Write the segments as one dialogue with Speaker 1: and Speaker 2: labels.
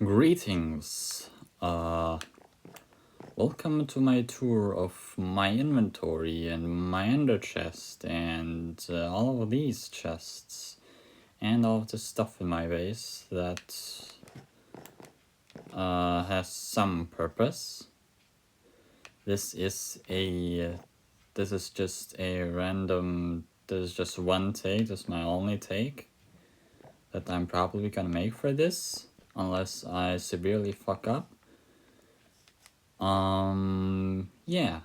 Speaker 1: Greetings. Welcome to my tour of my inventory and my ender chest and all of these chests and all of the stuff in my base that has some purpose. This is just a random. This is just one take. This is my only take that I'm probably gonna make for this, unless I severely fuck up. Yeah.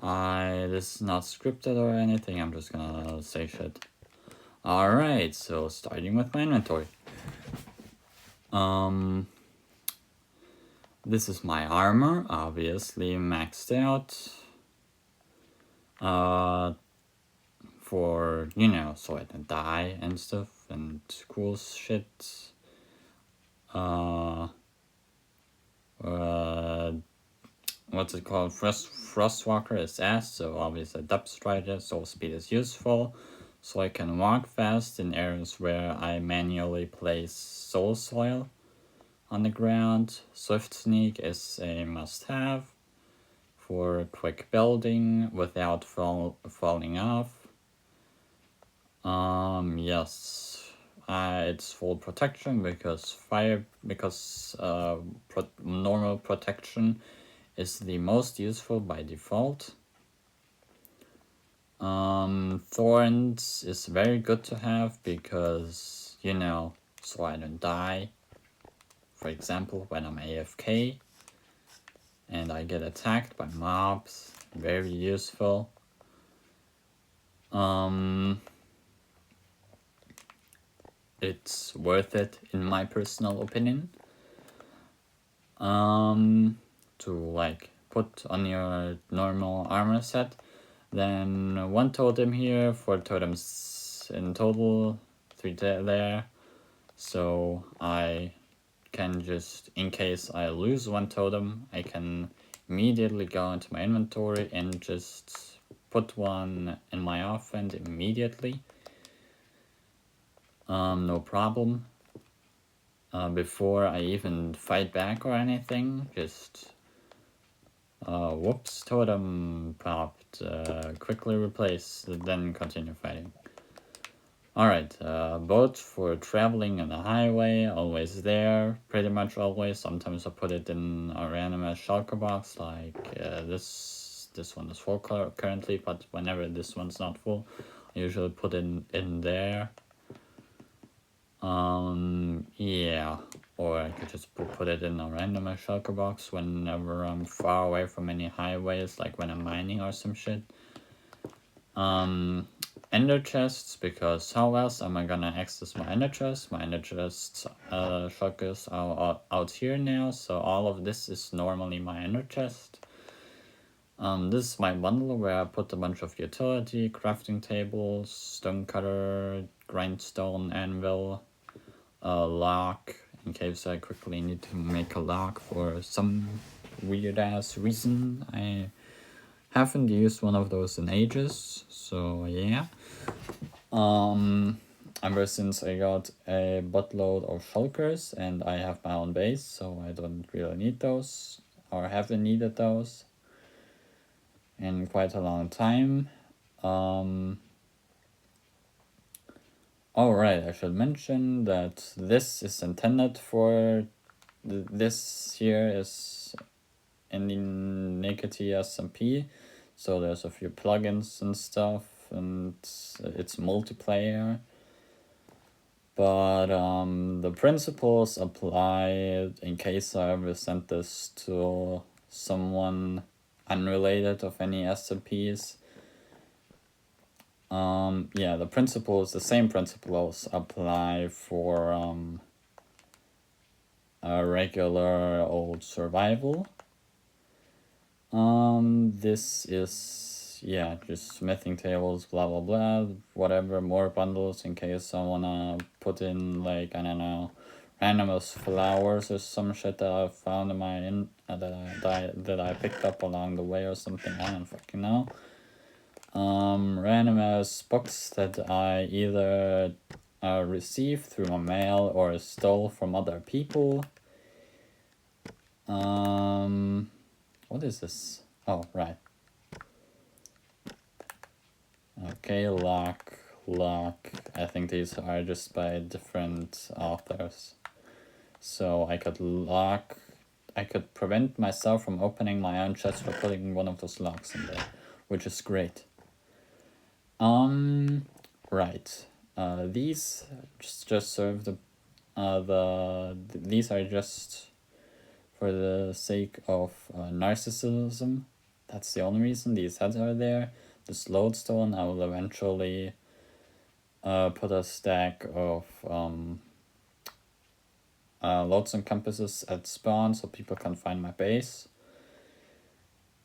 Speaker 1: This is not scripted or anything, I'm just gonna say shit. Alright, so starting with my inventory. This is my armor, obviously maxed out. For, so I don't die and stuff and cool shit. What's it called? Frostwalker is ass, so obviously Depth Strider, soul speed is useful. So I can walk fast in areas where I manually place soul soil on the ground. Swift Sneak is a must-have for quick building without falling off. Yes, it's full protection because normal protection is the most useful by default. Thorns is very good to have because, so I don't die. For example, when I'm AFK and I get attacked by mobs, very useful. It's worth it in my personal opinion. To put on your normal armor set. Then one totem here, 4 totems in total, 3 there. So I can just, in case I lose one totem, I can immediately go into my inventory and just put one in my offhand immediately. No problem. Before I even fight back or anything, just whoops, totem popped, quickly replace, then continue fighting. Alright, boat for traveling on the highway, always there, pretty much always. Sometimes I put it in a random shulker box, like this one is full currently, but whenever this one's not full, I usually put it in there. Yeah, or I could just put it in a random shulker box whenever I'm far away from any highways, like when I'm mining or some shit. Ender chests, because how else am I gonna access my ender chests? My ender chests shulkers are out here now, so all of this is normally my ender chest. This is my bundle where I put a bunch of utility, crafting tables, stone cutter, grindstone, anvil, lock, in case I quickly need to make a lock for some weird ass reason. I haven't used one of those in ages, so yeah. Ever since I got a buttload of shulkers and I have my own base, so I don't really need those, or haven't needed those in quite a long time. Alright, I should mention that this is intended for, this here is in the Naked SMP, so there's a few plugins and stuff, and it's multiplayer. But the principles apply in case I ever sent this to someone unrelated of any SCPs. Yeah, the same principles apply for a regular old survival. This is, yeah, just smithing tables, blah blah blah, whatever, more bundles in case I wanna put in, like, I don't know, randomous flowers or some shit that I found in my that I picked up along the way or something, I don't fucking know. Random ass books that I either received through my mail or stole from other people. What is this? Oh, right. Okay, lock. I think these are just by different authors. So I could prevent myself from opening my own chest by putting one of those locks in there, which is great. Right. These just serve these are just for the sake of narcissism. That's the only reason these heads are there. This lodestone, I will eventually put a stack of lodestone compasses at spawn so people can find my base.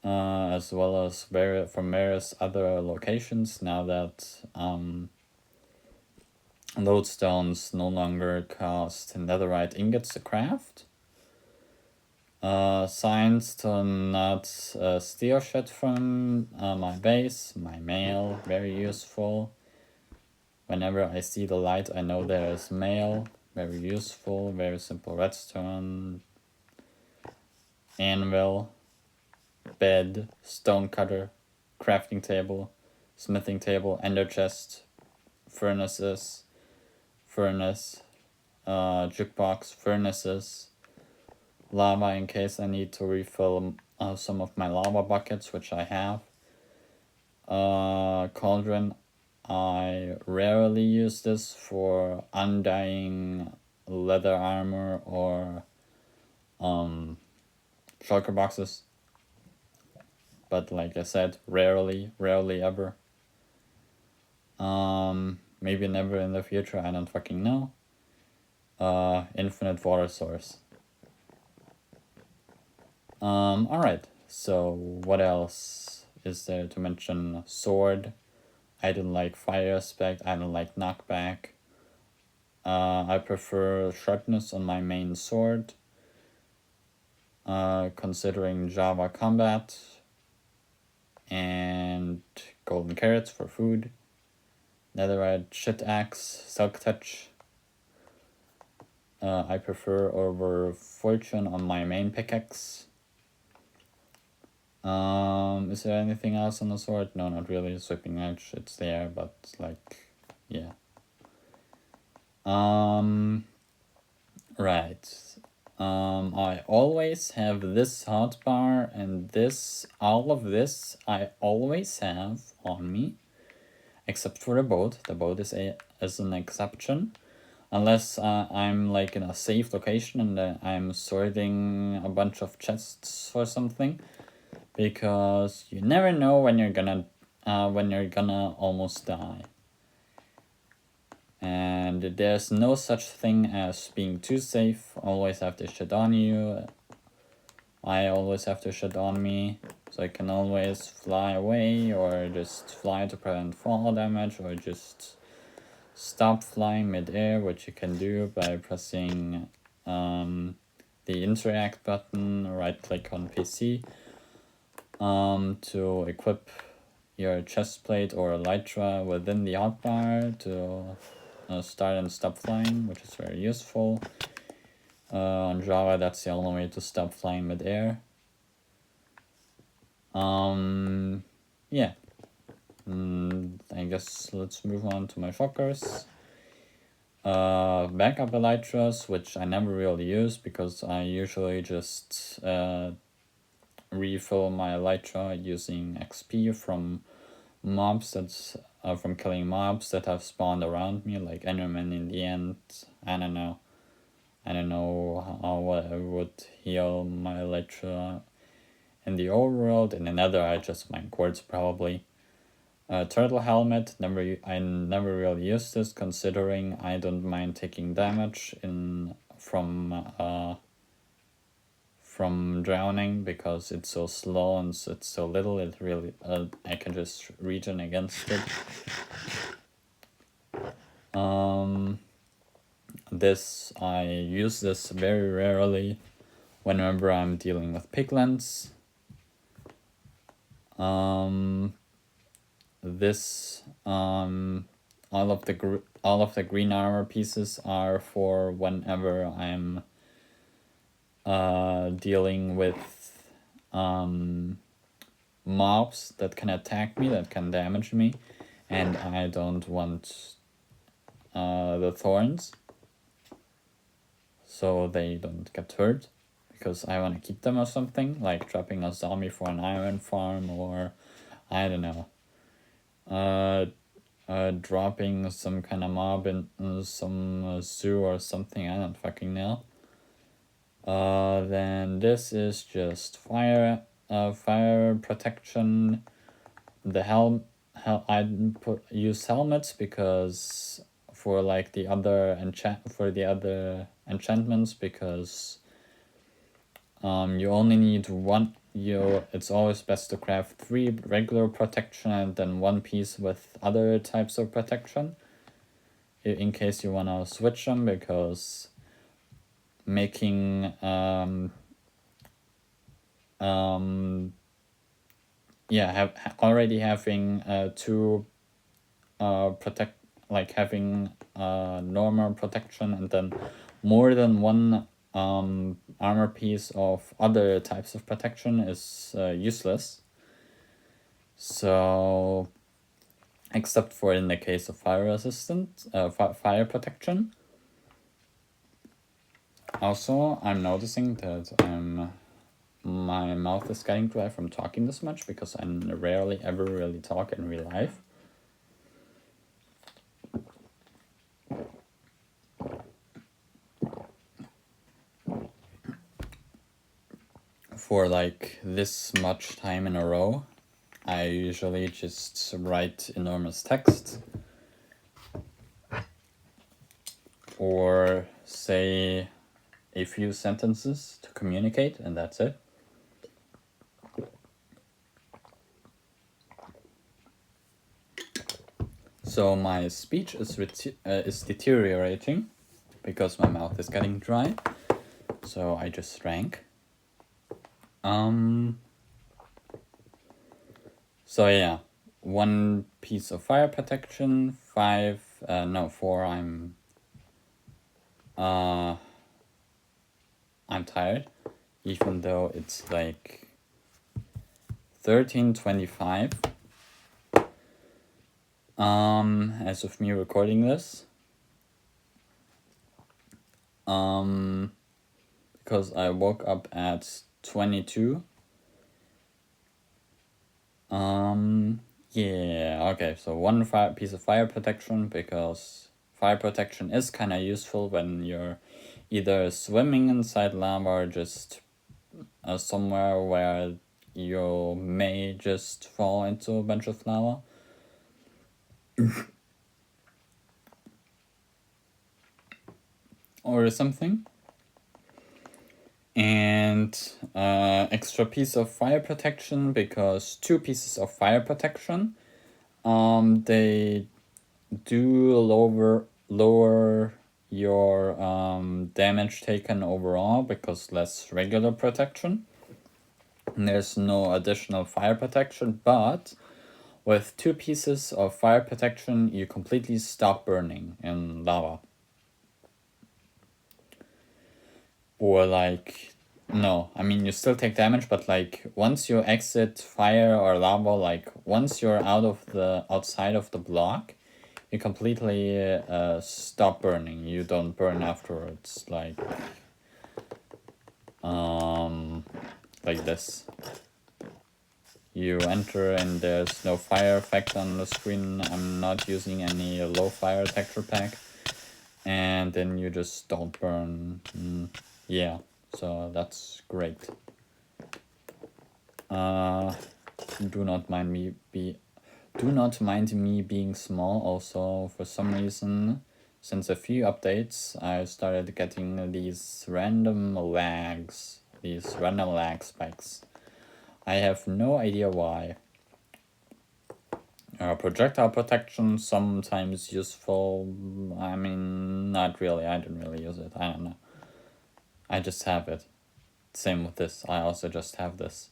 Speaker 1: As well as from various other locations now that lodestones no longer cost netherite ingots to craft. Signs to not steal shit from my base, my mail, very useful. Whenever I see the light, I know there is mail, very useful, very simple redstone, anvil, bed, stone cutter, crafting table, smithing table, ender chest, furnace, jukebox, furnaces, lava in case I need to refill some of my lava buckets, which I have. Cauldron, I rarely use this for undying leather armor or shulker boxes. But like I said, rarely ever. Maybe never in the future, I don't fucking know. Infinite water source. Alright, so what else is there to mention? Sword. I don't like fire aspect, I don't like knockback. I prefer sharpness on my main sword. Considering Java combat. And golden carrots for food. Netherite shit axe, silk touch. I prefer over fortune on my main pickaxe. Is there anything else on the sword? No, not really. Sweeping edge, it's there, but like, yeah. Right. I always have this hotbar and all of this I always have on me, except for the boat. The boat is an exception, unless I'm like in a safe location and I'm sorting a bunch of chests or something, because you never know when you're gonna almost die. And there's no such thing as being too safe. Always have to shit on you. I always have to shit on me, so I can always fly away or just fly to prevent fall damage, or just stop flying mid-air, which you can do by pressing the interact button, right click on PC, to equip your chest plate or elytra within the hotbar to start and stop flying, which is very useful. On Java, that's the only way to stop flying mid-air. Yeah. I guess let's move on to my shulkers. Backup elytras, which I never really use because I usually just refill my elytra using XP from mobs from killing mobs that have spawned around me, like Enderman in the end. I don't know how I would heal my elytra in the overworld. In the Nether, I just mine quartz probably. Turtle helmet, I never really use this, considering I don't mind taking damage from drowning, because it's so slow and it's so little. It really I can just regen against it. I use this very rarely whenever I'm dealing with piglins. all all of the green armor pieces are for whenever I'm dealing with mobs that can attack me, that can damage me, and I don't want the thorns, so they don't get hurt, because I want to keep them or something, like dropping a zombie for an iron farm, or I don't know, dropping some kind of mob in some zoo or something, I don't fucking know. Then this is just fire protection. The I use helmets because for like the other enchantments, because you only need one. It's always best to craft 3 regular protection and then 1 piece with other types of protection, in case you wanna switch them, because making already having 2 having normal protection and then more than 1 armor piece of other types of protection is useless. So, except for in the case of fire resistant, fire protection. Also, I'm noticing that my mouth is getting dry from talking this much, because I rarely ever really talk in real life. For like this much time in a row, I usually just write enormous text or say a few sentences to communicate, and that's it. So my speech is deteriorating because my mouth is getting dry. So I just drank. So yeah, 1 piece of fire protection, 4 I'm tired, even though it's like 13:25 as of me recording this, because I woke up at 22. Yeah, okay, so 1 piece of fire protection, because fire protection is kind of useful when you're either swimming inside lava or just somewhere where you may just fall into a bunch of lava. Or something. And extra piece of fire protection, because 2 pieces of fire protection, they do lower your damage taken overall, because less regular protection. And there's no additional fire protection, but with 2 pieces of fire protection, you completely stop burning in lava. Or like, no, I mean, you still take damage, but like once you exit fire or lava, like once you're outside of the block, you completely stop burning. You don't burn afterwards, like this. You enter and there's no fire effect on the screen. I'm not using any low fire texture pack, and then you just don't burn. Yeah, so that's great. Do not mind me being small. Also, for some reason, since a few updates, I started getting these random lag spikes. I have no idea why. Projectile protection, sometimes useful. I mean, not really. I don't really use it. I don't know. I just have it. Same with this. I also just have this.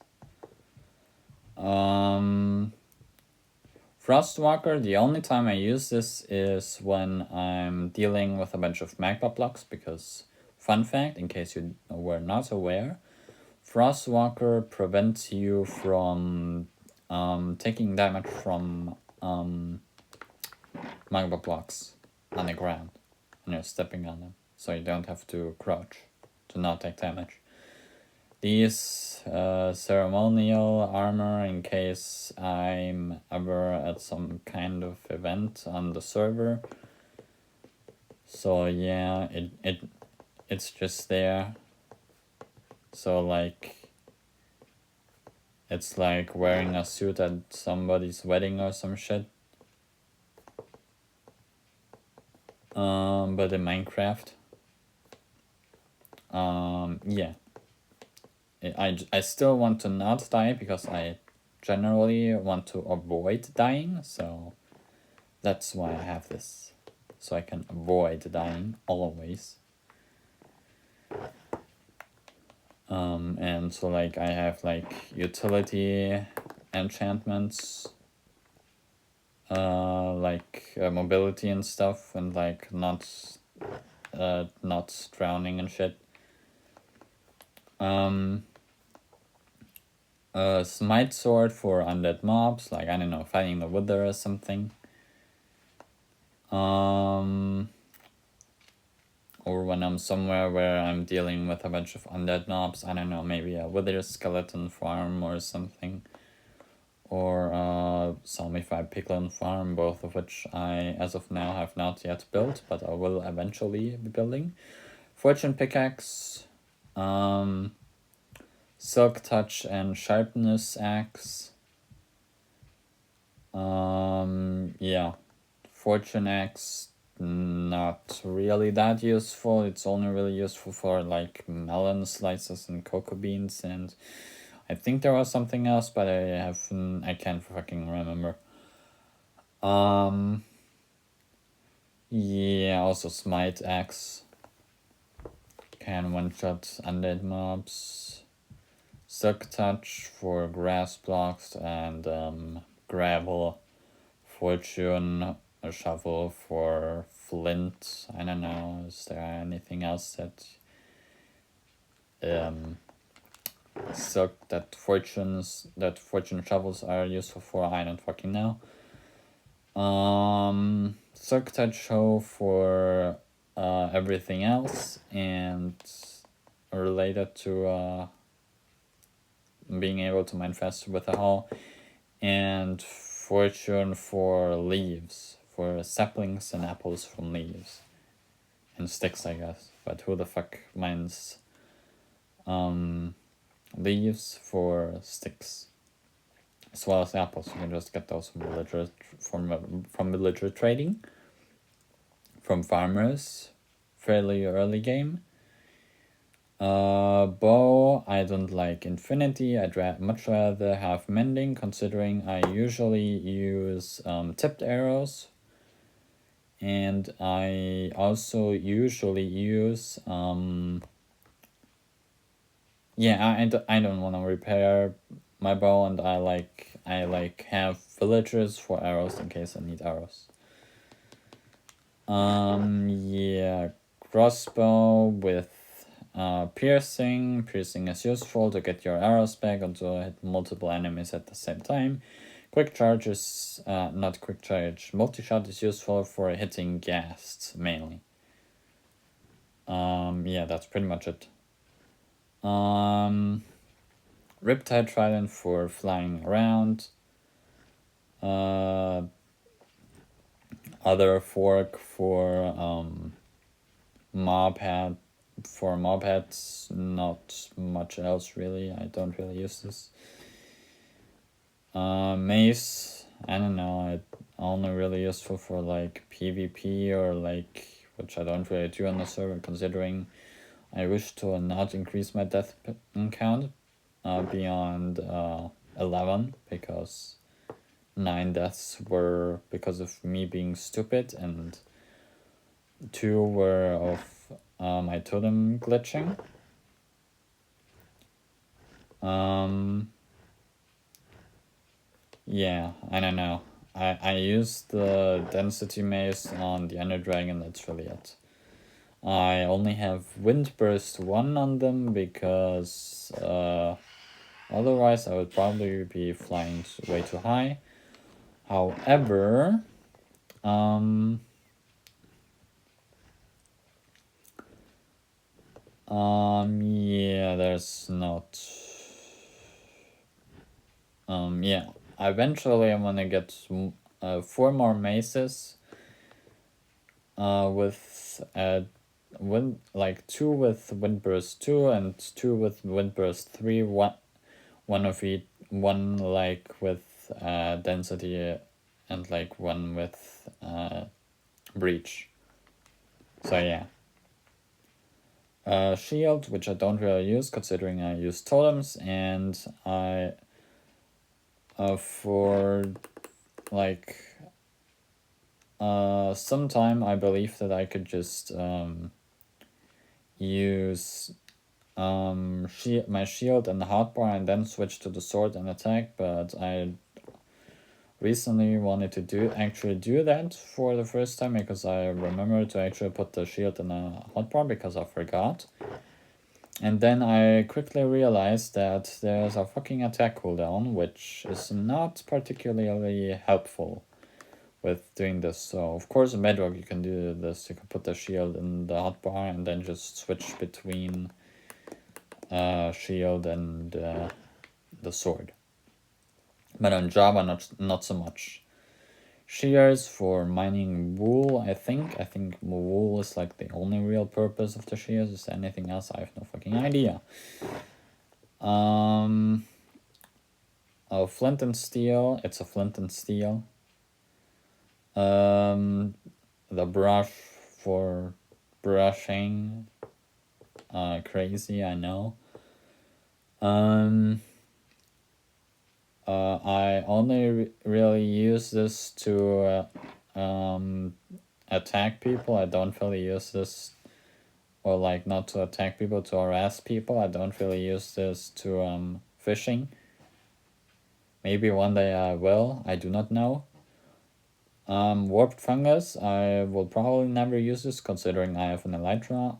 Speaker 1: Frostwalker, the only time I use this is when I'm dealing with a bunch of magma blocks, because, fun fact, in case you were not aware, Frostwalker prevents you from taking damage from magma blocks on the ground when you're stepping on them, so you don't have to crouch to not take damage. These ceremonial armor in case I'm ever at some kind of event on the server. So yeah, it's just there. So like, it's like wearing a suit at somebody's wedding or some shit. But in Minecraft, yeah. I still want to not die because I generally want to avoid dying, so that's why I have this. So I can avoid dying always. And so like I have like utility enchantments, like mobility and stuff, and like not drowning and shit. Smite sword for undead mobs, like, I don't know, fighting the wither or something. Or when I'm somewhere where I'm dealing with a bunch of undead mobs, I don't know, maybe a wither skeleton farm or something. Or zombified piglin farm, both of which I, as of now, have not yet built, but I will eventually be building. Fortune pickaxe, silk touch and sharpness axe. Yeah, fortune axe, not really that useful. It's only really useful for like melon slices and cocoa beans, and I think there was something else, but I can't fucking remember. Yeah, also smite axe can one-shot undead mobs. Silk touch for grass blocks, and gravel. Fortune, a shovel for flint. I don't know, is there anything else that silk that fortune shovels are useful for? I don't fucking know. Silk touch show for everything else, and related to being able to manifest with a hoe, and fortune for leaves, for saplings and apples from leaves. And sticks, I guess. But who the fuck mines leaves for sticks? As well as apples. You can just get those from villager trading. From farmers. Fairly early game. Bow, I don't like infinity. I'd much rather have mending, considering I usually use tipped arrows. And I also usually use I don't want to repair my bow, and I like have villagers for arrows in case I need arrows. Yeah, crossbow with piercing. Piercing is useful to get your arrows back and to hit multiple enemies at the same time. Quick charge is not quick charge. Multi-shot is useful for hitting ghasts mainly. Yeah, that's pretty much it. Riptide Trident for flying around. Other fork for mob head. For mob heads, not much else really. I don't really use this. Mace, I don't know. It only really useful for like PvP or like, which I don't really do on the server, considering I wish to not increase my death count beyond 11, because 9 deaths were because of me being stupid, and 2 were of my totem glitching. Yeah, I don't know. I used the density maze on the Ender Dragon, that's really it. I only have Windburst 1 on them because otherwise I would probably be flying way too high. However, yeah, there's not. Yeah, eventually I'm gonna get 4 more mazes. With like 2 with Windburst 2 and 2 with Windburst 3. One of each, one like with density, and like one with breach. So yeah. Shield, which I don't really use considering I use totems, and I for like sometime I believe that I could just use my shield and the hotbar and then switch to the sword and attack, but I recently wanted to actually do that for the first time because I remembered to actually put the shield in the hotbar because I forgot. And then I quickly realized that there's a fucking attack cooldown, which is not particularly helpful with doing this. So of course in Bedrock you can do this, you can put the shield in the hotbar and then just switch between shield and the sword. But on Java not so much. Shears for mining wool, I think. I think wool is like the only real purpose of the shears. Is there anything else? I have no fucking idea. Oh, flint and steel. It's a flint and steel. The brush for brushing. Crazy, I know. I only really use this to attack people. I don't really use this, or like not to attack people, to harass people. I don't really use this to fishing. Maybe one day I will. I do not know. Warped fungus. I will probably never use this considering I have an elytra.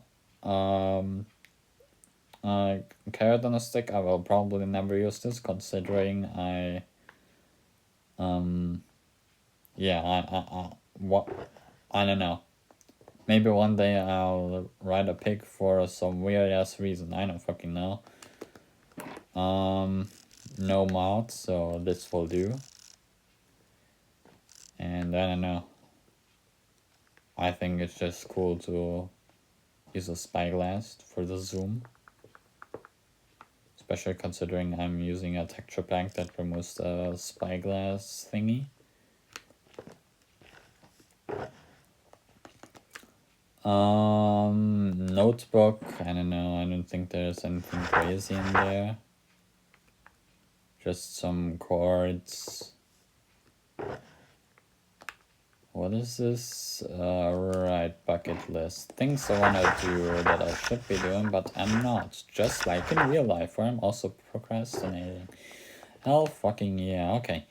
Speaker 1: Carrot on a stick. I will probably never use this considering I. Yeah, I don't know. Maybe one day I'll ride a pig for some weird ass reason. I don't fucking know. No mod, so this will do. And I don't know. I think it's just cool to use a spyglass for the zoom. Especially considering I'm using a texture pack that removes the spyglass thingy. Notebook, I don't know, I don't think there's anything crazy in there. Just some chords. What is this? Right, bucket list. Things I wanna do that I should be doing, but I'm not. Just like in real life, where I'm also procrastinating. Hell fucking yeah, okay.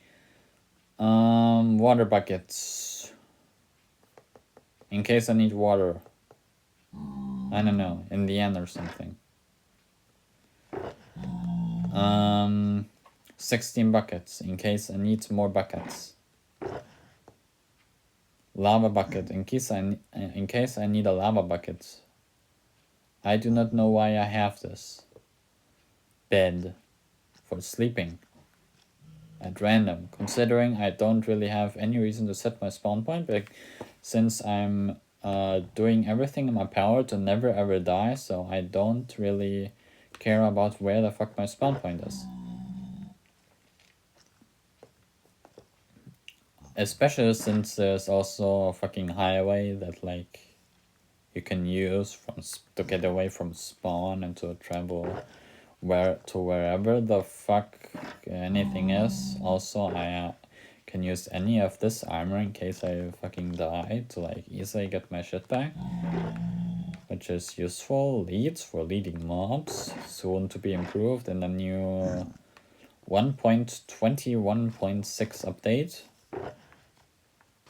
Speaker 1: Water buckets. In case I need water. I don't know, in the end or something. 16 buckets, in case I need more buckets. Lava bucket, in case I need a lava bucket. I do not know why I have this. Bed. For sleeping. At random. Considering I don't really have any reason to set my spawn point, but since I'm doing everything in my power to never ever die, so I don't really care about where the fuck my spawn point is. Especially since there's also a fucking highway that like you can use to get away from spawn and to travel wherever the fuck anything is. Also, I can use any of this armor in case I fucking die to like easily get my shit back, which is useful. Leads for leading mobs, soon to be improved in the new 1.21.6 update.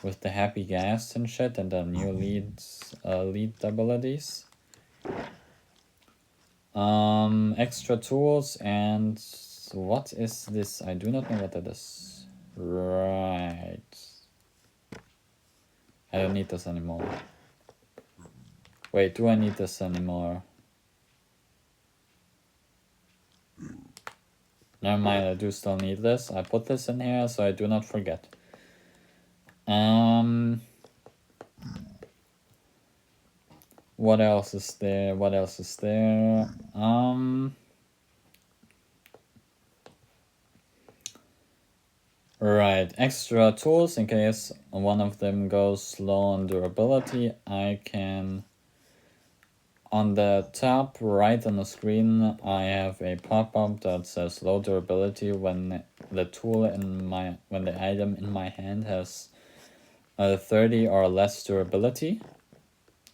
Speaker 1: with the happy gas and shit and the new lead abilities. Extra tools and what is this? I do not know what that is. Right. I don't need this anymore. Wait, do I need this anymore? Never mind, I do still need this. I put this in here so I do not forget. What else is there? What else is there? Right, extra tools in case one of them goes low on durability. I can, on the top right on the screen, I have a pop-up that says low durability when the item in my hand has 30 or less durability.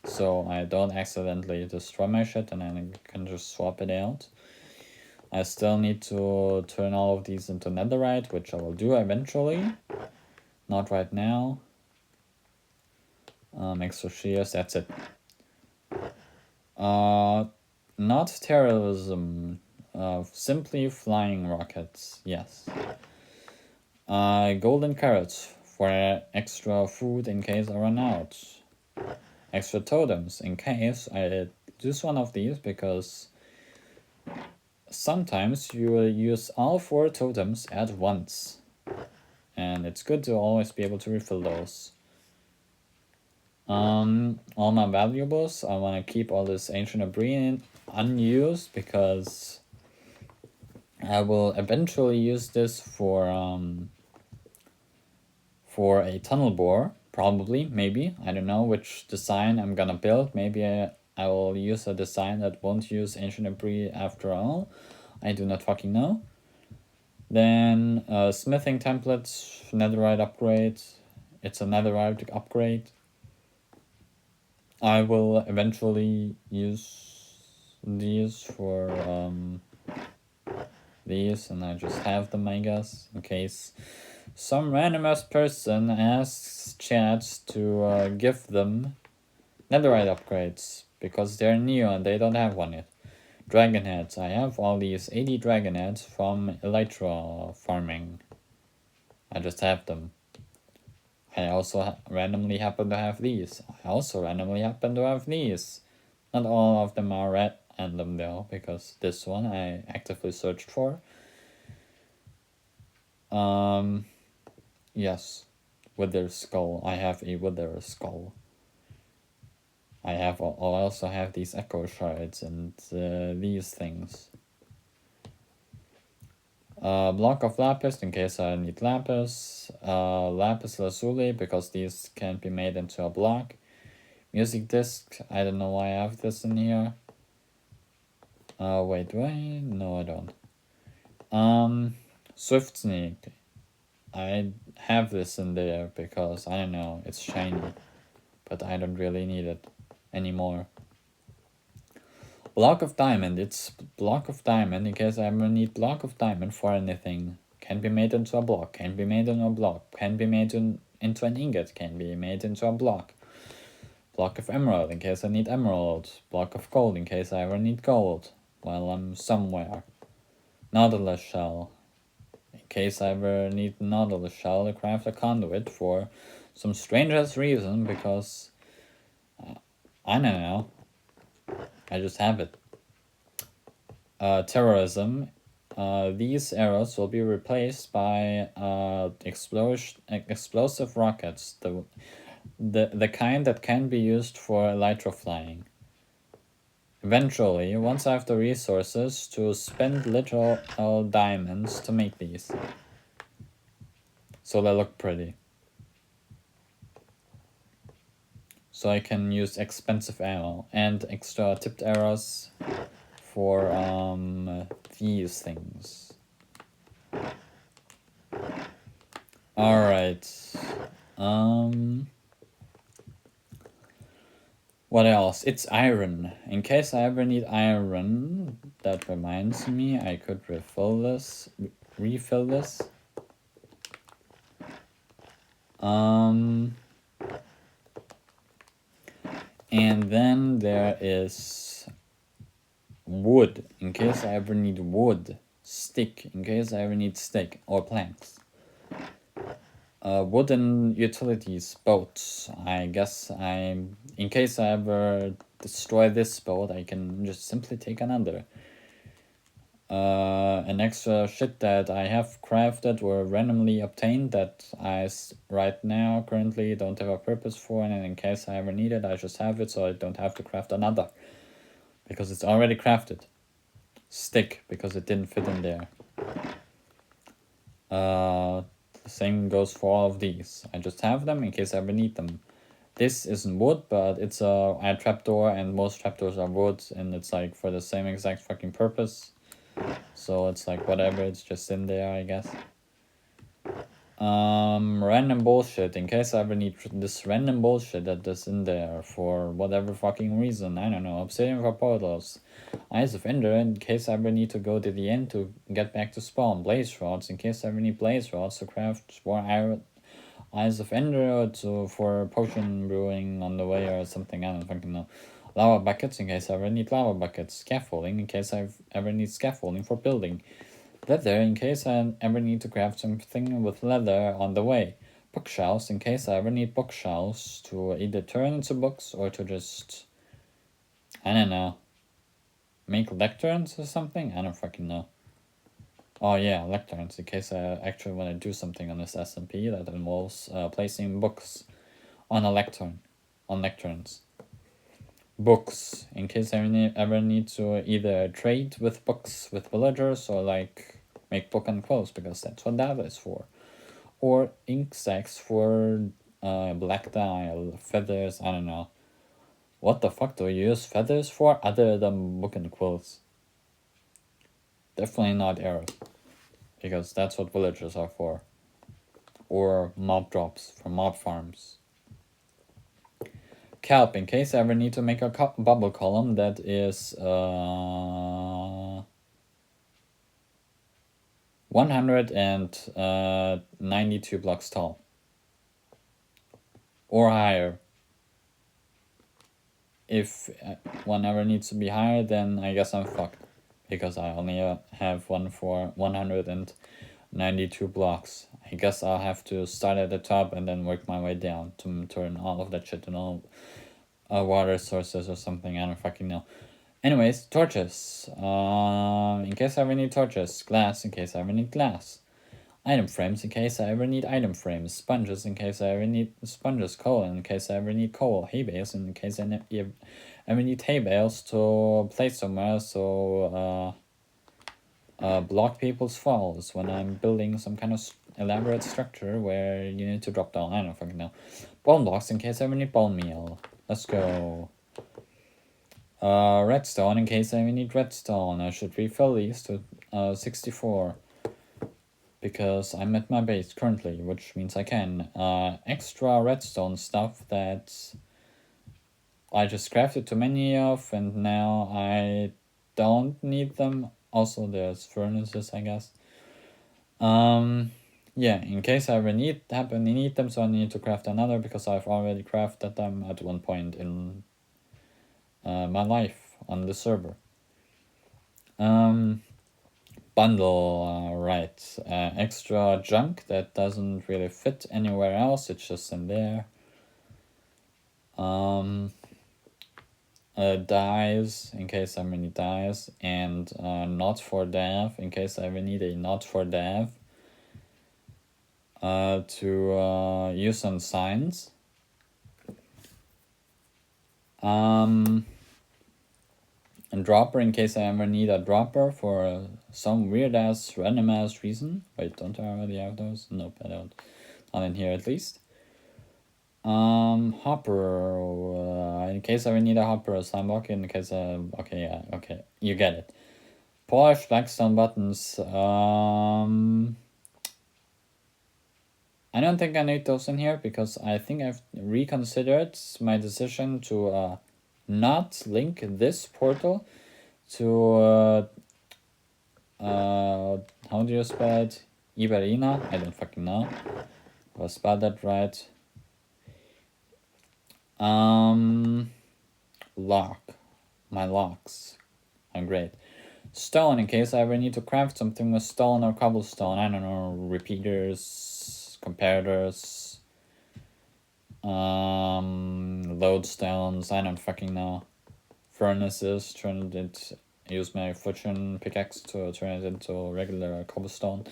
Speaker 1: So I don't accidentally destroy my shit and I can just swap it out. I still need to turn all of these into netherite, which I will do eventually. Not right now. Extra shears, that's it. Not terrorism. Simply flying rockets, yes. Golden carrots for extra food in case I run out. Extra totems in case I use one of these, because sometimes you will use all 4 totems at once. And it's good to always be able to refill those. All my valuables, I want to keep all this ancient debris unused because I will eventually use this for a tunnel bore, probably, maybe. I don't know which design I'm gonna build. Maybe I will use a design that won't use ancient debris after all. I do not fucking know. Then smithing templates, netherite upgrade. It's a netherite upgrade. I will eventually use these for these, and I just have them, I guess, in case some random ass person asks chat to give them netherite upgrades because they're new and they don't have one yet. Dragon heads. I have all these 80 dragon heads from elytra farming. I just have them. I also randomly happen to have these. I also randomly happen to have these. Not all of them are random though, because this one I actively searched for. Yes. Wither skull. I have a wither skull. I also have these echo shards and these things. Block of lapis in case I need lapis. Lapis lazuli because these can't be made into a block. Music disc. I don't know why I have this in here. Wait, do I? No, I don't. Swift sneak. I have this in there because I don't know, it's shiny, but I don't really need it anymore. Block of diamond. It's block of diamond in case I ever need block of diamond for anything. Can be made into a block. Can be made into a block. Can be made into an ingot. Can be made into a block. Block of emerald in case I need emerald. Block of gold in case I ever need gold while I'm somewhere. Nautilus shell. In case I ever need nautilus shell to craft a conduit for some strangest reason, because I don't know. I just have it. Terrorism. These arrows will be replaced by explosive rockets, the kind that can be used for elytra flying. Eventually, once I have the resources to spend literal diamonds to make these. So they look pretty. So I can use expensive ammo and extra tipped arrows for these things. Alright. What else? It's iron. In case I ever need iron, that reminds me, I could refill this. And then there is wood, in case I ever need wood. Stick, in case I ever need stick, or planks. Wooden utilities, boats. I guess in case I ever destroy this boat, I can just simply take another. An extra shit that I have crafted or randomly obtained that I right now currently don't have a purpose for, and in case I ever need it, I just have it so I don't have to craft another. Because it's already crafted. Stick, because it didn't fit in there. The same goes for all of these. I just have them in case I ever need them. This isn't wood, but it's a trapdoor, and most trapdoors are wood, and it's like for the same exact fucking purpose. So it's like whatever, it's just in there, I guess. Random bullshit, in case I ever need this random bullshit that is in there for whatever fucking reason. I don't know. Obsidian for portals. Eyes of Ender, in case I ever need to go to the end to get back to spawn. Blaze rods, in case I ever need blaze rods to craft more iron. Eyes of Ender for potion brewing on the way or something. I don't fucking know. Lava buckets, in case I ever need lava buckets. Scaffolding, in case I ever need scaffolding for building. Leather, in case I ever need to craft something with leather on the way. Bookshelves, in case I ever need bookshelves to either turn into books or to just, I don't know, make lecterns or something? I don't fucking know. Oh yeah, lecterns, in case I actually want to do something on this SMP that involves placing books on a lectern, on lecterns. Books, in case I ever need to either trade with books with villagers or like make book and clothes, because that's what that is for. Or ink sacs for black dye, feathers, I don't know. What the fuck do you use feathers for other than book and quills? Definitely not arrows, because that's what villagers are for. Or mob drops from mob farms. Kelp, in case I ever need to make a bubble column that is 192 blocks tall. Or higher. If one ever needs to be higher, then I guess I'm fucked. Because I only have one for 192 blocks. I guess I'll have to start at the top and then work my way down to turn all of that shit into water sources or something. I don't fucking know. Anyways, torches. In case I ever need torches. Glass, in case I ever need glass. Item frames, in case I ever need item frames. Sponges, in case I ever need sponges. Coal, in case I ever need coal. Hay bales, in case I ever need hay bales to place somewhere so block people's falls when I'm building some kind of elaborate structure where you need to drop down. I don't fucking know. Bone blocks, in case I ever need bone meal. Let's go. Redstone, in case I ever need redstone. I should refill these to 64. Because I'm at my base currently, which means I can. Extra redstone stuff that I just crafted too many of, and now I don't need them. Also, there's furnaces, I guess. Yeah, in case I ever happen to need them, so I need to craft another, because I've already crafted them at one point in my life on the server. Bundle, right. Extra junk that doesn't really fit anywhere else, it's just in there. Dyes, in case I ever need dyes, and not for dev, in case I ever need a not for dev. To use on signs. And dropper, in case I ever need a dropper for some weird ass random ass reason. Wait, don't I already have those? Nope, I don't. Not in here at least. Hopper, in case I ever need a hopper, a slime block, in case okay, yeah, okay, you get it. Polish blackstone buttons, I don't think I need those in here, because I think I've reconsidered my decision to not link this portal to how do you spell it? Iberina? I don't fucking know. If I spelled that right. Lock. My locks. I'm great. Stone, in case I ever need to craft something with stone or cobblestone. I don't know, repeaters, comparators, lodestones, I don't fucking know. Furnaces, use my fortune pickaxe to turn it into regular cobblestone.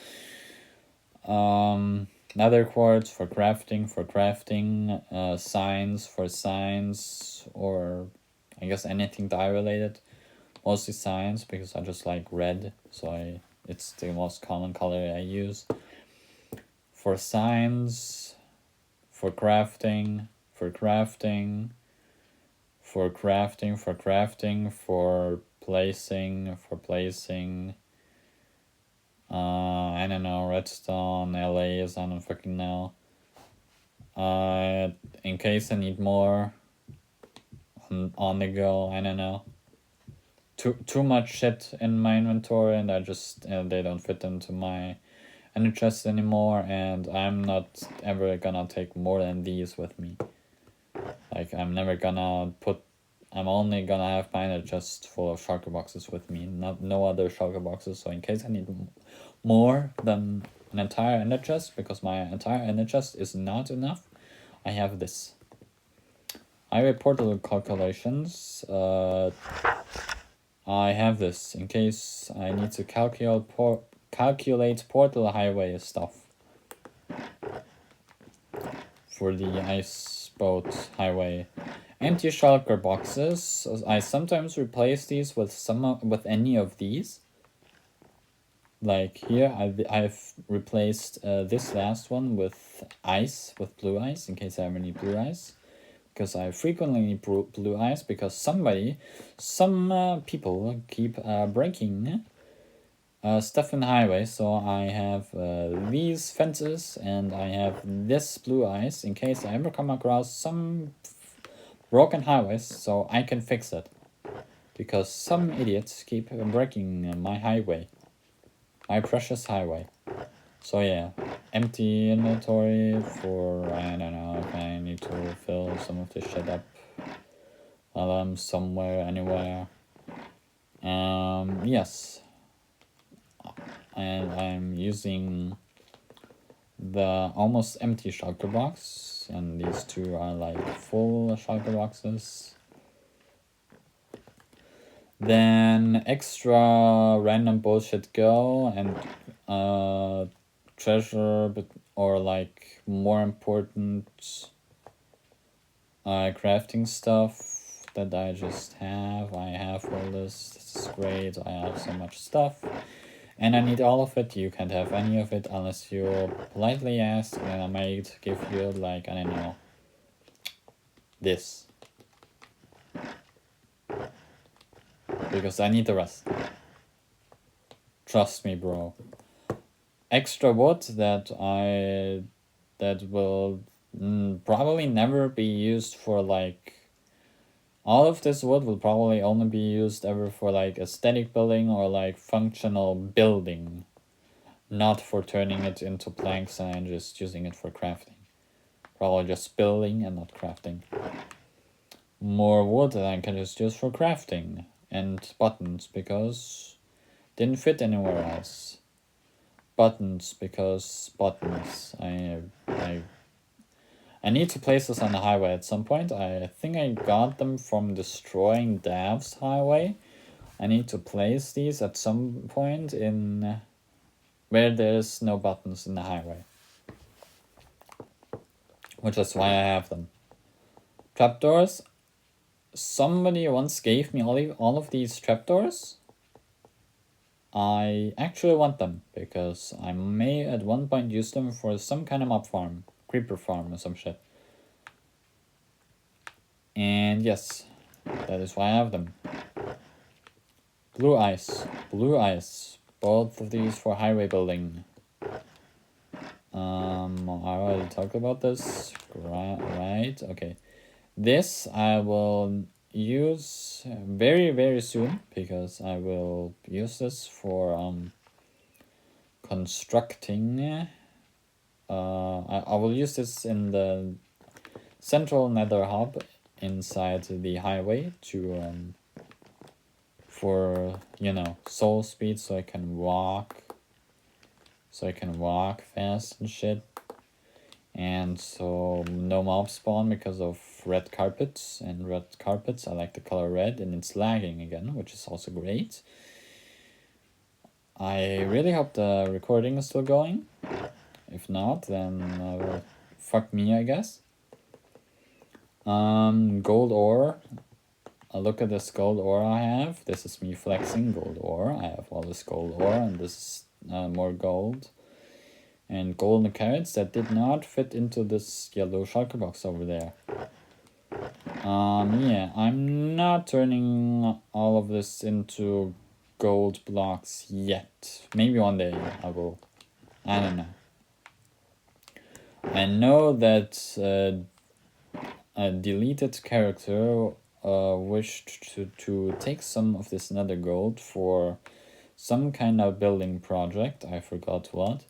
Speaker 1: Nether quartz for crafting, signs for signs, or I guess anything dye related. Mostly signs because I just like red, so it's the most common color I use. For signs, for crafting, for placing, I don't know, redstone, LAs, I don't fucking know. In case I need more on the go, I don't know. Too much shit in my inventory, and I just they don't fit into my ender chest anymore, and I'm not ever gonna take more than these with me. Like, I'm only gonna have my ender chest full of shulker boxes with me, no other shulker boxes. So in case I need more than an entire ender chest, because my entire ender chest is not enough, I have this. Highway portal calculations. I have this in case I need to calculate portal highway stuff for the ice boat highway. Empty shulker boxes. I sometimes replace these with any of these. Like here, I've replaced this last one with ice, with blue ice, in case I ever need blue ice. Because I frequently need blue ice, because some people keep breaking stuff in the highway. So I have these fences, and I have this blue ice in case I ever come across some broken highways, so I can fix it. Because some idiots keep breaking my highway. My precious highway. So yeah, empty inventory for, I don't know, if I need to fill some of this shit up while I'm somewhere, anywhere. Yes. And I'm using the almost empty shulker box, and these two are like full shulker boxes. Then extra random bullshit go, and treasure, or like more important crafting stuff that I just have. I have all this. This is great. I have so much stuff, and I need all of it. You can't have any of it unless you politely ask, and I might give you, like, I don't know, this. Because I need the rest. Trust me, bro. Extra wood that will probably never be used for, like, all of this wood will probably only be used ever for, like, aesthetic building or, like, functional building, not for turning it into planks and just using it for crafting. Probably just building and not crafting. More wood that I can just use for crafting, and buttons, because didn't fit anywhere else. Buttons, because buttons. I need to place this on the highway at some point. I think I got them from destroying Dav's highway. I need to place these at some point in where there's no buttons in the highway. Which is why I have them. Trapdoors. Somebody once gave me all of these trapdoors. I actually want them, because I may at one point use them for some kind of mob farm. Creeper farm or some shit. And yes, that is why I have them. Blue ice. Both of these for highway building. I already talked about this, right? Okay. This I will use very, very soon, because I will use this for constructing I will use this in the central nether hub inside the highway to for, you know, soul speed, so I can walk fast and shit. And so no mob spawn because of red carpets, and red carpets, I like the color red, and it's lagging again, which is also great. I really hope the recording is still going. If not, then fuck me, I guess. Gold ore. Look at this gold ore I have. This is me flexing gold ore. I have all this gold ore, and this is more gold. And golden carrots that did not fit into this yellow shulker box over there. Yeah, I'm not turning all of this into gold blocks yet. Maybe one day I will. I don't know. I know that a deleted character wished to take some of this nether gold for some kind of building project. I forgot what.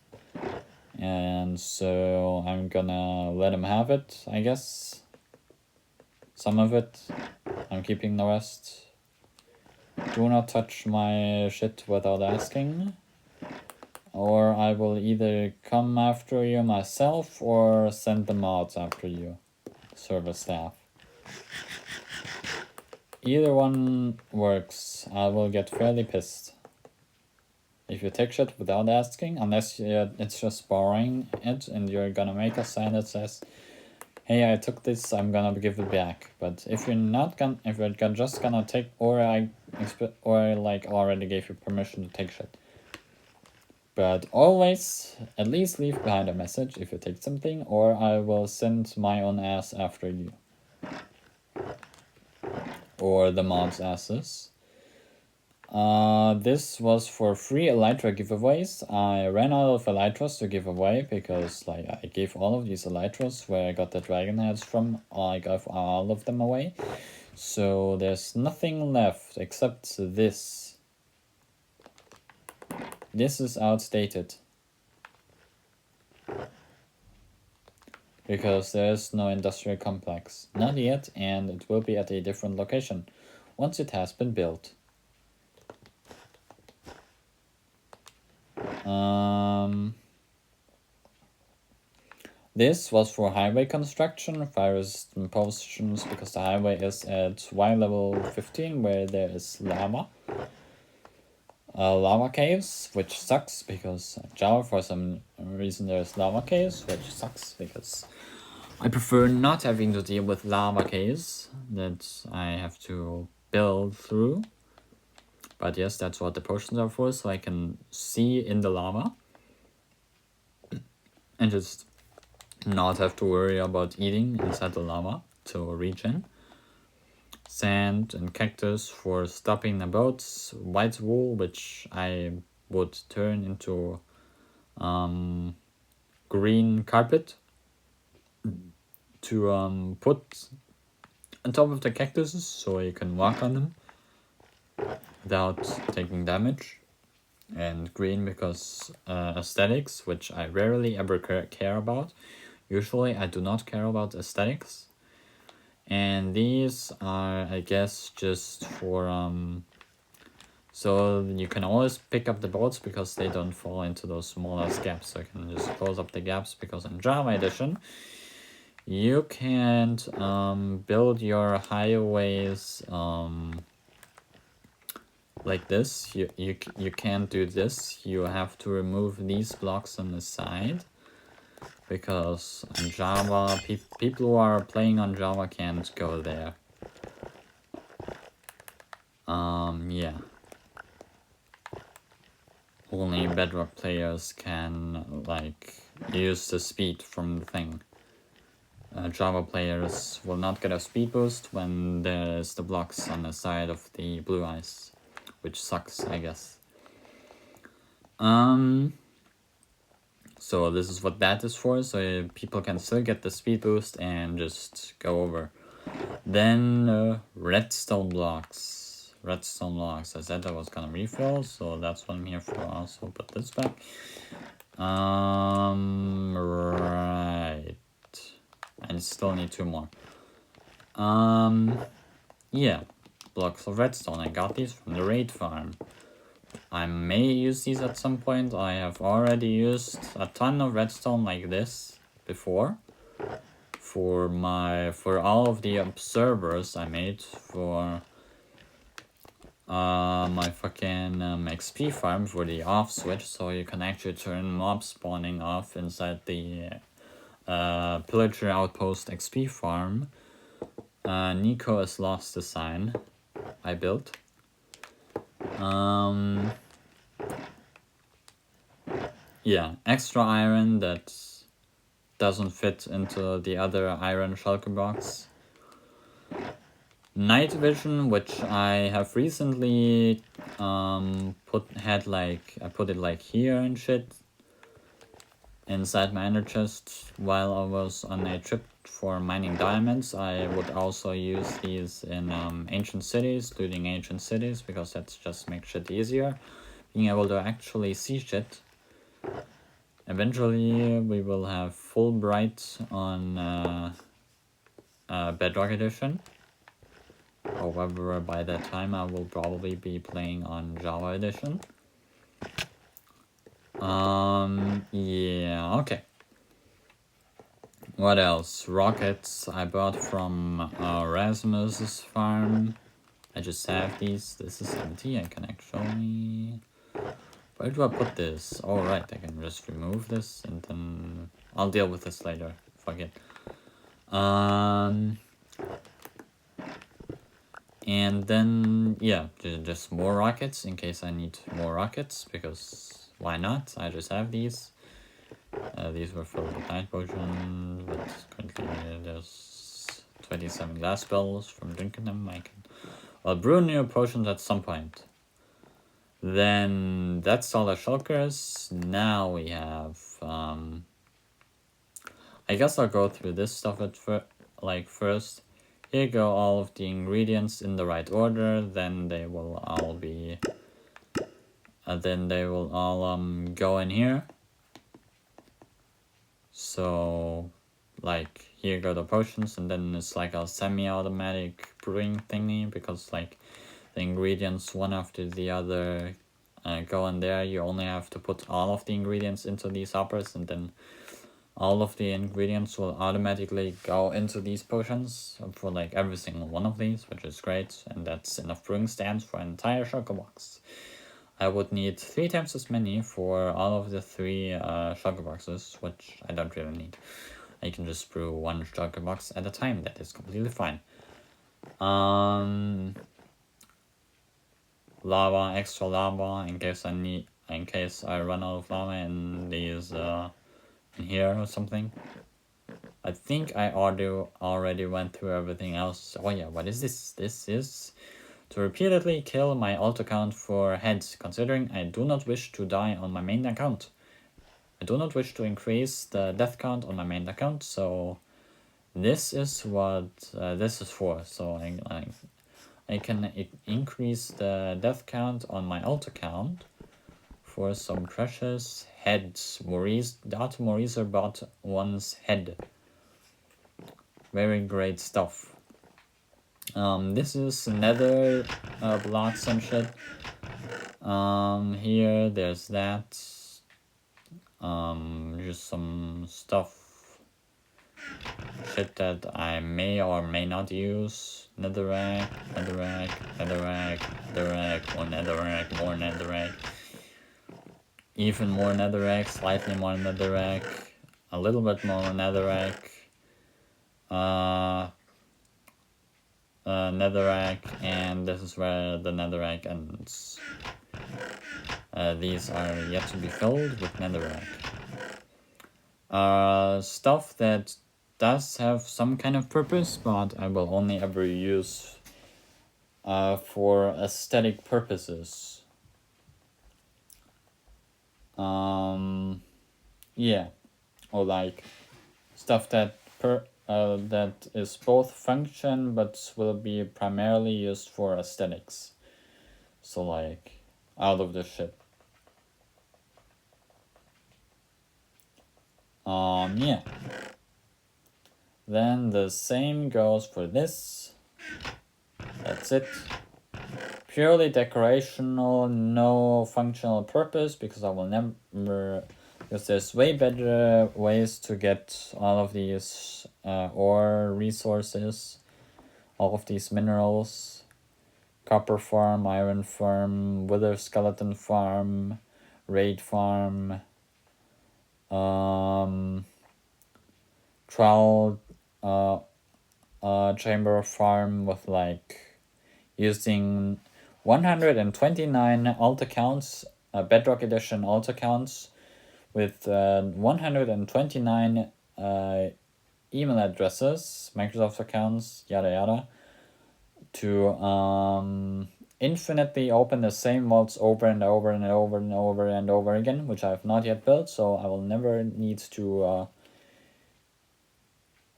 Speaker 1: And so I'm gonna let him have it, I guess. Some of it. I'm keeping the rest. Do not touch my shit without asking. Or I will either come after you myself or send the mods after you. Server staff. Either one works. I will get fairly pissed. If you take shit without asking, unless it's just borrowing it and you're gonna make a sign that says, hey, I took this, I'm gonna give it back. But if you're not gonna, if you're just gonna take, or I like already gave you permission to take shit. But always at least leave behind a message if you take something, or I will send my own ass after you. Or the mob's asses. This was for free Elytra giveaways. I ran out of Elytras to give away because like I gave all of these Elytras where I got the dragon heads from. I gave all of them away. So there's nothing left except this. This is outdated. Because there's no industrial complex. Not yet, and it will be at a different location once it has been built. This was for highway construction, fire resistant potions, because the highway is at Y level 15 where there is lava. Lava caves, which sucks because Java for some reason there's lava caves, which sucks because I prefer not having to deal with lava caves that I have to build through. But yes, that's what the potions are for, so I can see in the lava and just not have to worry about eating inside the lava to regen. Sand and cactus for stopping the boats. White wool, which I would turn into green carpet to put on top of the cactuses so you can walk on them without taking damage. And green because aesthetics, which I rarely ever care about. Usually I do not care about aesthetics. And these are, I guess, just for so you can always pick up the boats because they don't fall into those smaller gaps. So I can just close up the gaps because in Java Edition you can't build your highways like this. You can't do this. You have to remove these blocks on the side because in Java people who are playing on Java can't go there. Yeah. Only Bedrock players can like use the speed from the thing. Java players will not get a speed boost when there's the blocks on the side of the blue ice, which sucks, I guess. So this is what that is for, so people can still get the speed boost and just go over. Then redstone blocks. Redstone blocks. I said I was gonna refill, so that's what I'm here for. Also put this back. Right. I still need 2 more. Yeah. Blocks of redstone. I got these from the raid farm. I may use these at some point. I have already used a ton of redstone like this before. For all of the observers I made for my fucking XP farm for the off switch, so you can actually turn mob spawning off inside the pillager outpost XP farm. Nico has lost the sign I built. Yeah, extra iron that doesn't fit into the other iron shulker box. Night vision, which I have recently I put it like here and shit inside my ender chest while I was on a trip for mining diamonds. I would also use these in ancient cities, looting ancient cities, because that just makes shit easier. Being able to actually see shit. Eventually we will have full bright on Bedrock Edition. However, by that time I will probably be playing on Java Edition. Yeah, okay. What else? Rockets I bought from Rasmus's farm. I just have these. This is empty. I can actually... Where do I put this? Oh, right. I can just remove this and then... I'll deal with this later. Fuck it. And then, yeah, just more rockets in case I need more rockets, because why not? I just have these. These were for the night potion, but currently there's 27 glass bells from drinking them. I'll brew new potions at some point. Then that's all the shulkers. Now we have, I guess I'll go through this stuff first. Here go all of the ingredients in the right order, then they will all be, go in here. So, like, here go the potions, and then it's like a semi-automatic brewing thingy, because like the ingredients one after the other go in there. You only have to put all of the ingredients into these hoppers, and then all of the ingredients will automatically go into these potions for like every single one of these, which is great, and that's enough brewing stands for an entire shulker box. I would need 3 times as many for all of the 3 shulker boxes, which I don't really need. I can just brew 1 shulker box at a time. That is completely fine. Lava, extra lava, in case I run out of lava in these in here or something. I think I already went through everything else. Oh yeah, what is this? This is to repeatedly kill my alt account for heads, considering I do not wish to die on my main account. I do not wish to increase the death count on my main account, so this is what this is for. So I can increase the death count on my alt account for some precious heads. Maurice bought one's head. Very great stuff. This is nether blocks and shit. Here there's that. Just some stuff. Shit that I may or may not use. Netherrack, more netherrack. Even more netherrack, slightly more netherrack, a little bit more netherrack, netherrack, and this is where the netherrack ends. These are yet to be filled with netherrack. Stuff that does have some kind of purpose, but I will only ever use for aesthetic purposes. Yeah, or like stuff that that is both function but will be primarily used for aesthetics. So like out of the ship. Yeah. Then the same goes for this. That's it. Purely decorational, no functional purpose, because I will never, because there's way better ways to get all of these ore resources, all of these minerals. Copper farm, iron farm, wither skeleton farm, raid farm, trial chamber farm with like using 129 alt accounts, Bedrock Edition alt accounts with 129 email addresses, Microsoft accounts, yada yada, to infinitely open the same vaults over and over and over and over and over again, which I have not yet built, so I will never need to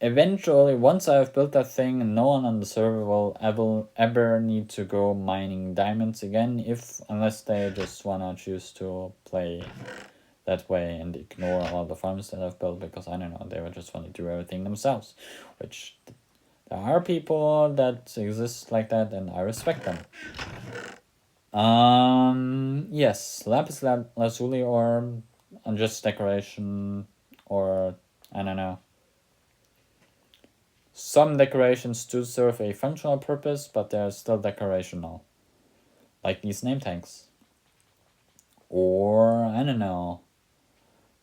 Speaker 1: eventually, once I have built that thing, no one on the server will ever need to go mining diamonds again, unless they just wanna choose to play that way and ignore all the farms that I've built, because I don't know, they would just want to do everything themselves, which there are people that exist like that, and I respect them. Yes, lapis lazuli, or just decoration, or I don't know. Some decorations do serve a functional purpose, but they're still decorational. Like these name tags. Or, I don't know.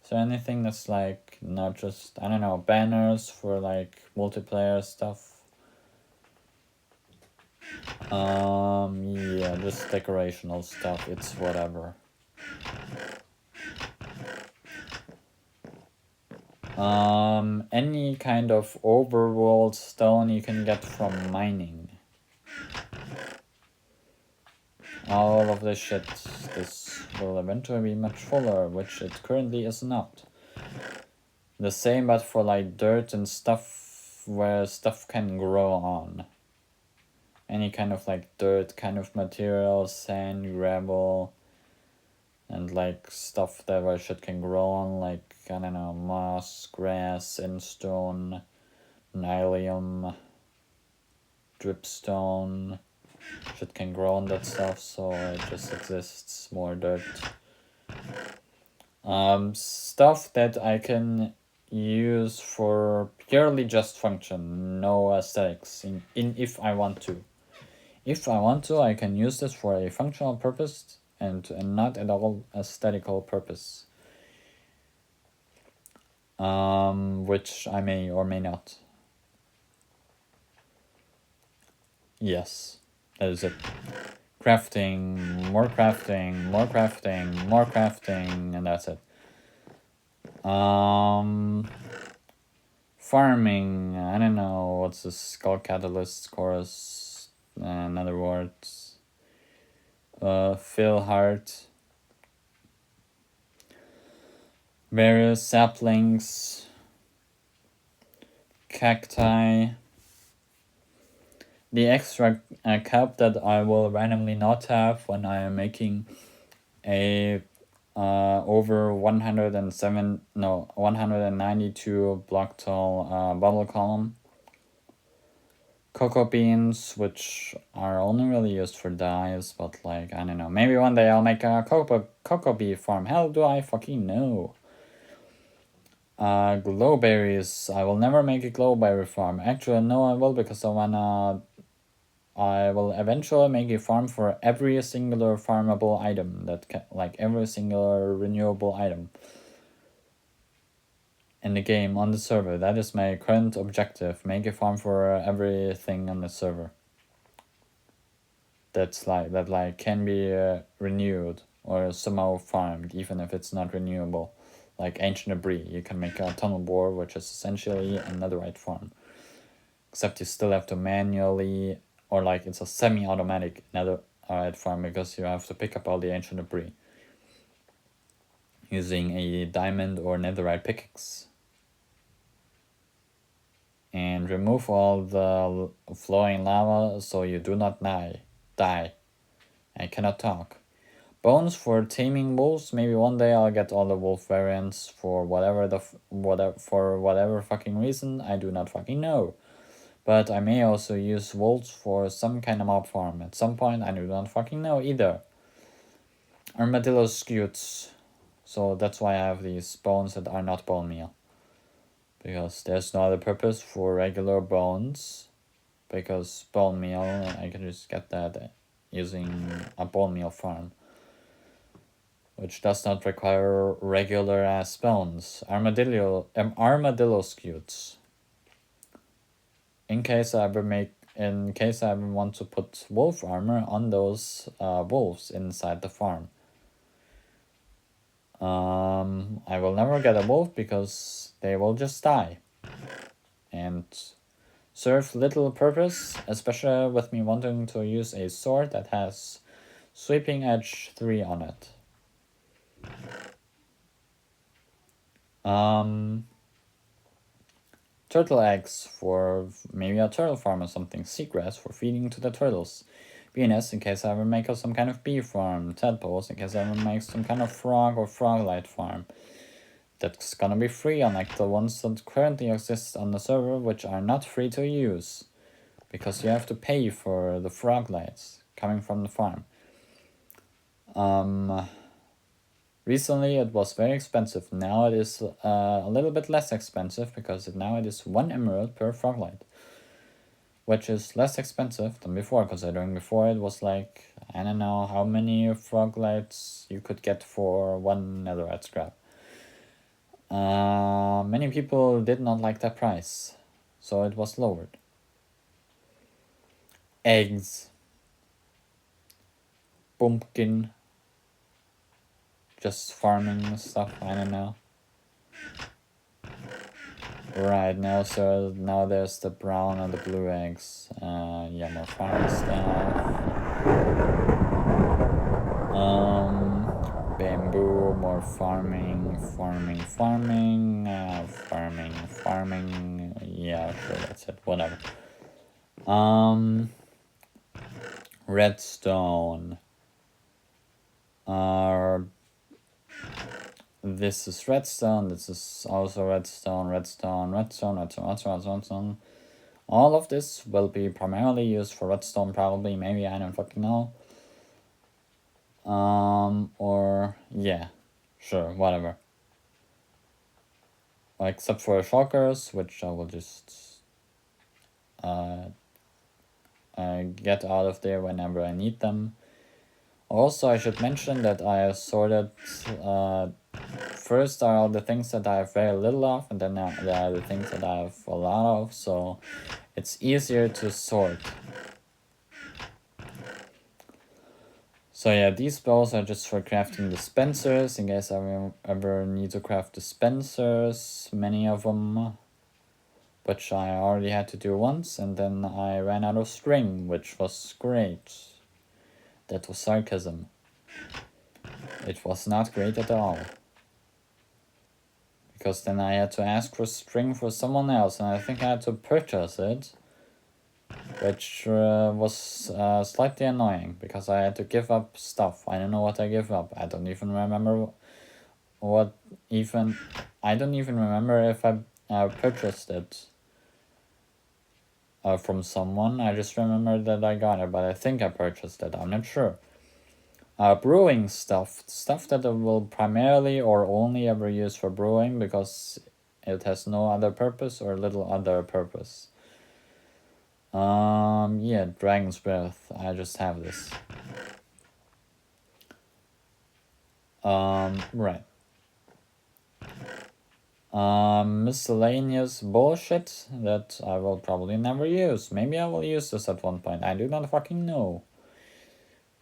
Speaker 1: Is there anything that's like not just, I don't know, banners for like multiplayer stuff? Yeah, just decorational stuff. It's whatever. Any kind of overworld stone you can get from mining. All of this shit, this will eventually be much fuller, which it currently is not. The same, but for like dirt and stuff where stuff can grow on. Any kind of like dirt kind of material, sand, gravel, and like stuff that where shit can grow on, like, I don't know, moss, grass, sandstone, nylium, dripstone. Shit can grow on that stuff, so it just exists more dirt. Stuff that I can use for purely just function, no aesthetics, in if I want to. If I want to, I can use this for a functional purpose and not at all aesthetical purpose. Which I may or may not. Yes, that is it. Crafting, more crafting, more crafting, more crafting, and that's it. Farming, I don't know, what's the Skull Catalyst chorus, in other words. Fill heart. Various saplings. Cacti. The extra cap that I will randomly not have when I am making a over 192 block tall bubble column. Cocoa beans, which are only really used for dyes, but like, I don't know, maybe one day I'll make a cocoa bee farm. Hell do I fucking know. Glowberries, I will never make a glowberry farm. Actually, no, I will, because I will eventually make a farm for every singular farmable item like every singular renewable item in the game on the server. That is my current objective. Make a farm for everything on the server. That can be renewed or somehow farmed, even if it's not renewable. Like ancient debris, you can make a tunnel bore, which is essentially a netherite farm. Except you still have to manually, or like it's a semi-automatic netherite farm, because you have to pick up all the ancient debris using a diamond or netherite pickaxe. And remove all the flowing lava so you do not die. I cannot talk. Bones for taming wolves. Maybe one day I'll get all the wolf variants for whatever fucking reason. I do not fucking know. But I may also use wolves for some kind of mob farm at some point. I do not fucking know either. Armadillo scutes. So that's why I have these bones that are not bone meal. Because there's no other purpose for regular bones. Because bone meal, I can just get that using a bone meal farm, which does not require regular ass bones. Armadillo scutes. In case I ever want to put wolf armor on those wolves inside the farm. I will never get a wolf because they will just die and serve little purpose, especially with me wanting to use a sword that has sweeping edge 3 on it. Turtle eggs for maybe a turtle farm or something. Seagrass for feeding to the turtles. BNS in case I ever make some kind of bee farm. Tadpoles in case I ever make some kind of frog or froglight farm. That's gonna be free, unlike the ones that currently exist on the server, which are not free to use. Because you have to pay for the froglights coming from the farm. Recently it was very expensive. Now it is a little bit less expensive because now it is 1 emerald per froglight. Which is less expensive than before, considering before it was like, I don't know how many froglights you could get for 1 netherite scrap. Many people did not like that price, so it was lowered. Eggs. Pumpkin. Just farming stuff, I don't know. Right, now so now there's the brown and the blue eggs. Yeah, more farming stuff. Bamboo, more farming. Yeah, sure, that's it. Whatever. Redstone. This is redstone. This is also redstone. All of this will be primarily used for redstone, probably. Maybe, I don't fucking know. Or yeah, sure, whatever. Except for shulkers, which I will just get out of there whenever I need them. Also, I should mention that I sorted. First are all the things that I have very little of, and then there are the things that I have a lot of, so it's easier to sort. So yeah, these bows are just for crafting dispensers, in case I ever need to craft dispensers, many of them, which I already had to do once, and then I ran out of string, which was great. That was sarcasm. It was not great at all. Because then I had to ask for string for someone else, and I think I had to purchase it. Which was slightly annoying, because I had to give up stuff. I don't know what I give up. I don't even remember I don't even remember if I purchased it from someone. I just remember that I got it, but I think I purchased it. I'm not sure. Brewing stuff that I will primarily or only ever use for brewing, because it has no other purpose or little other purpose. Yeah, Dragon's Breath. I just have this. Right. Miscellaneous bullshit that I will probably never use. Maybe I will use this at one point. I do not fucking know.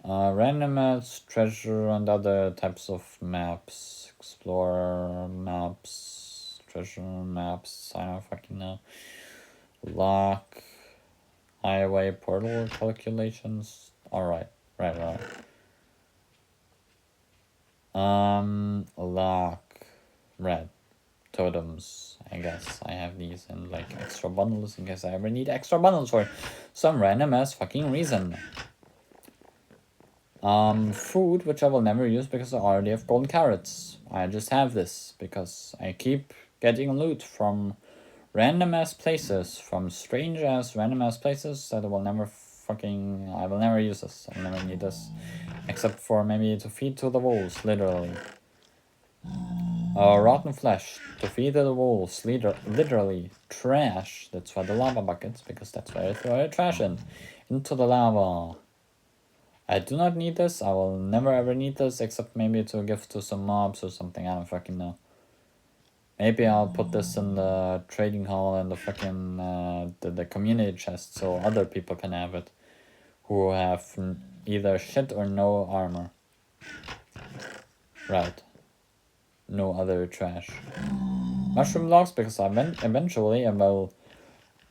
Speaker 1: Random maps, treasure, and other types of maps. Explorer maps, treasure maps, I don't fucking know. Lock, highway, portal calculations. Alright, right. Lock, red. Totems, I guess. I have these in like extra bundles in case I ever need extra bundles for some random ass fucking reason. Food, which I will never use because I already have golden carrots. I just have this because I keep getting loot from random ass places, from strange ass random ass places that I will never use this. I'll never need this. Except for maybe to feed to the wolves, literally. Rotten flesh, to feed to the wolves, literally. Trash, that's why the lava buckets, because that's why I throw your trash into the lava. I do not need this, I will never ever need this, except maybe to give to some mobs or something, I don't fucking know. Maybe I'll put this in the trading hall and the fucking, the community chest so other people can have it. Who have either shit or no armor. Right. No other trash. Mushroom logs, because eventually I will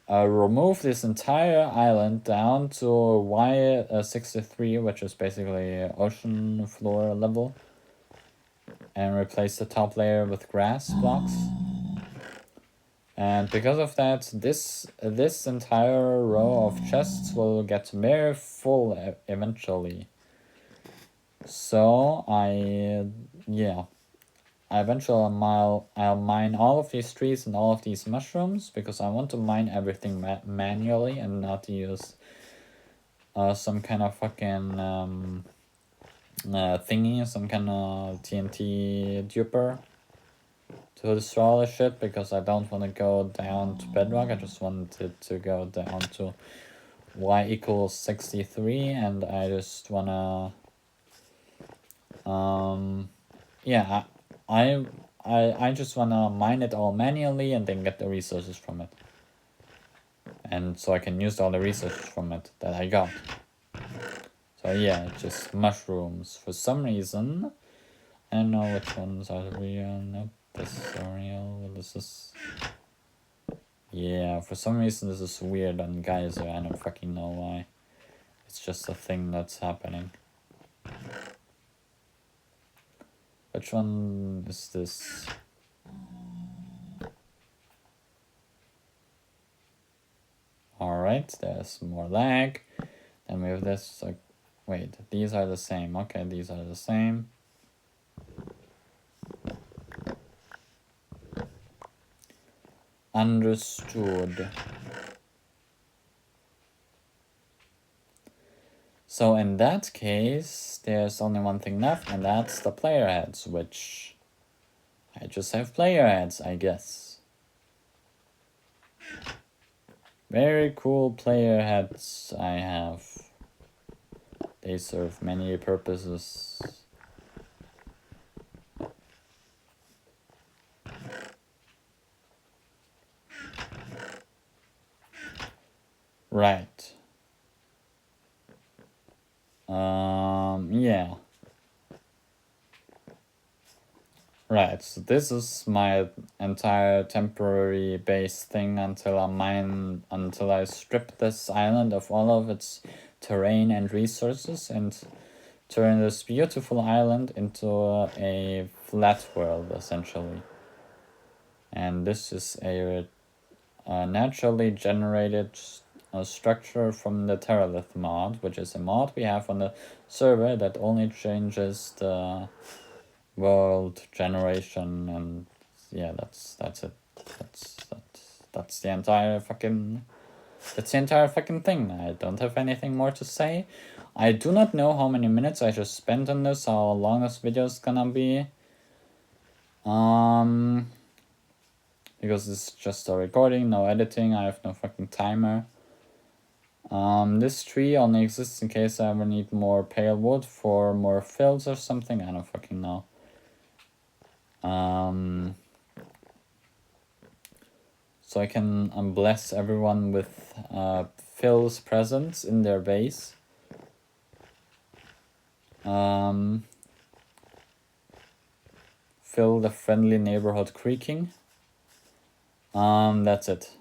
Speaker 1: remove this entire island down to Y63, which is basically ocean floor level, and replace the top layer with grass blocks. And because of that, this entire row of chests will get very full eventually. So eventually I'll mine all of these trees and all of these mushrooms, because I want to mine everything manually and not use some kind of fucking thingy, some kind of TNT duper to destroy all this shit, because I don't want to go down to bedrock. I just wanted to go down to y equals 63, and I just wanna I just wanna mine it all manually and then get the resources from it. And so I can use all the resources from it that I got. So yeah, just mushrooms. For some reason, I don't know which ones are real. Nope, this is real. What is this? Yeah, for some reason this is weird on Geyser. I don't fucking know why. It's just a thing that's happening. Which one is this? Alright, there's more lag. Then we have this, like, wait, these are the same. Okay, these are the same. Understood. So in that case, there's only one thing left, and that's the player heads, which I just have player heads, I guess. Very cool player heads I have. They serve many purposes. Right. Yeah. Right, so this is my entire temporary base thing until I strip this island of all of its terrain and resources and turn this beautiful island into a flat world, essentially. And this is a naturally generated structure from the Terralith mod, which is a mod we have on the server that only changes the world generation, and yeah, that's it. That's the entire fucking thing. I don't have anything more to say. I do not know how many minutes I just spent on this, how long this video is gonna be. Because it's just a recording, no editing, I have no fucking timer. This tree only exists in case I ever need more pale wood for more fills or something, I don't fucking know. So I can bless everyone with Phil's presence in their base. Phil, the friendly neighborhood creaking. That's it.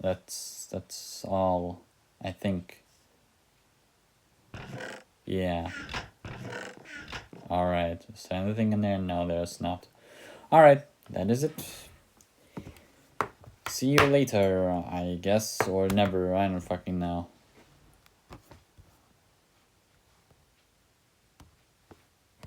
Speaker 1: That's all, I think. Yeah. Alright, is there anything in there? No, there's not. Alright, that is it. See you later, I guess, or never, I don't fucking know.